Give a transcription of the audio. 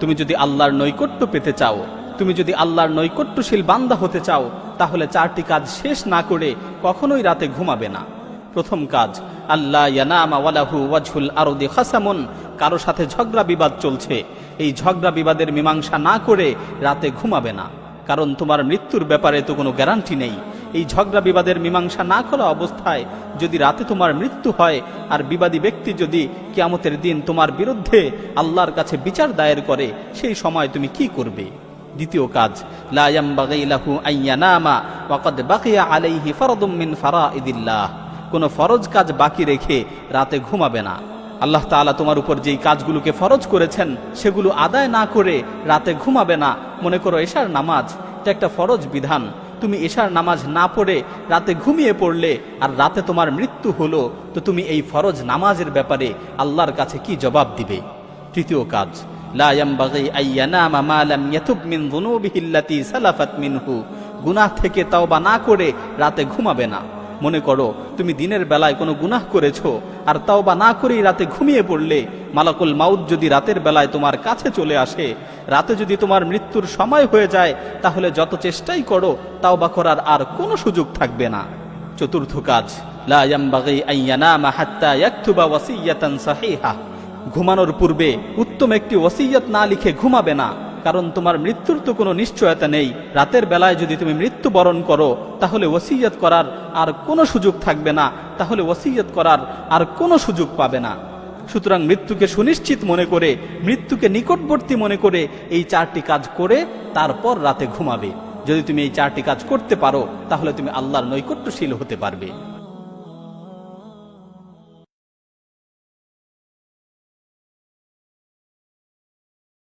তুমি যদি আল্লাহর নৈকট্য পেতে চাও, তুমি যদি আল্লাহর নৈকট্যশীল বান্দা হতে চাও, তাহলে 4টি কাজ শেষ না করে কখনোই রাতে ঘুমাবে না। প্রথম কাজ, আল্লাহ ইয়ানামা ওয়ালাহু ওয়াজহুল আরদি খাসামুন, কারো সাথে ঝগড়া বিবাদ চলছে, এই ঝগড়া বিবাদের মীমাংসা না করে রাতে ঘুমাবে না। কারণ তোমার মৃত্যুর ব্যাপারে তো কোনো গ্যারান্টি নেই। এই ঝগড়া বিবাদের মীমাংসা না করা অবস্থায় যদি রাতে তোমার মৃত্যু হয়, আর বিবাদী ব্যক্তি যদি কিয়ামতের দিন তোমার বিরুদ্ধে আল্লাহর কাছে বিচার দায়ের করে, সেই সময় তুমি কি করবে? দ্বিতীয় কাজ, লা ইয়ামবাগি লাহু আন ইয়ানামা ওয়া ক্বাদ বাকিয়া আলাইহি ফারদুম মিন ফারাইদিল্লাহ, কোনো ফরজ কাজ বাকি রেখে রাতে ঘুমাবে না। আল্লাহ তাআলা তোমার উপর যেই কাজগুলোকে ফরজ করেছেন সেগুলো আদায় না করে রাতে ঘুমাবে না। মনে করো এশার নামাজ, এটা একটা ফরজ বিধান, তুমি এশার নামাজ না পড়ে রাতে ঘুমিয়ে পড়লে, আর রাতে তোমার মৃত্যু হলো, তো তুমি এই ফরজ নামাজের ব্যাপারে আল্লাহর কাছে কি জবাব দিবে? তৃতীয় কাজ, লা ইয়ামবাগি আন ইয়ানামা মা লাম ইয়াতুব মিন যুনুবিহি আল্লাতী সালাফাত মিনহু, গুনাহ থেকে তাওবা না করে রাতে ঘুমাবে না। মনে করো তুমি দিনের বেলায় কোনো গুনাহ করেছো, আর তাওবা না করেই রাতে ঘুমিয়ে পড়লে, মালাকুল মাউত যদি রাতের বেলায় তোমার কাছে চলে আসে, রাতে যদি তোমার মৃত্যুর সময় হয়ে যায়, তাহলে যত চেষ্টাই করো তাওবা করার আর কোনো সুযোগ থাকবে না। চতুর্থ কাজ, লা ইয়ামবাগি আন ইয়ানামা হাত্তা ইয়াকতুবা ওয়াসিয়াতান সাহিহা, ঘুমানোর পূর্বে উত্তম একটি ওসিয়ত না লিখে ঘুমাবে না। কারণ তোমার মৃত্যুর তো কোনো নিশ্চয়তা নেই। রাতের বেলায় যদি তুমি মৃত্যুবরণ করো, তাহলে ওসিয়ত করার আর কোনো সুযোগ থাকবে না, তাহলে ওসিয়ত করার আর কোনো সুযোগ পাবে না। সুতরাং মৃত্যুকে সুনিশ্চিত মনে করে, মৃত্যুকে নিকটবর্তী মনে করে এই 4টি কাজ করে তারপর রাতে ঘুমাবে। যদি তুমি এই 4টি কাজ করতে পারো, তাহলে তুমি আল্লাহর নৈকট্যশীল হতে পারবে।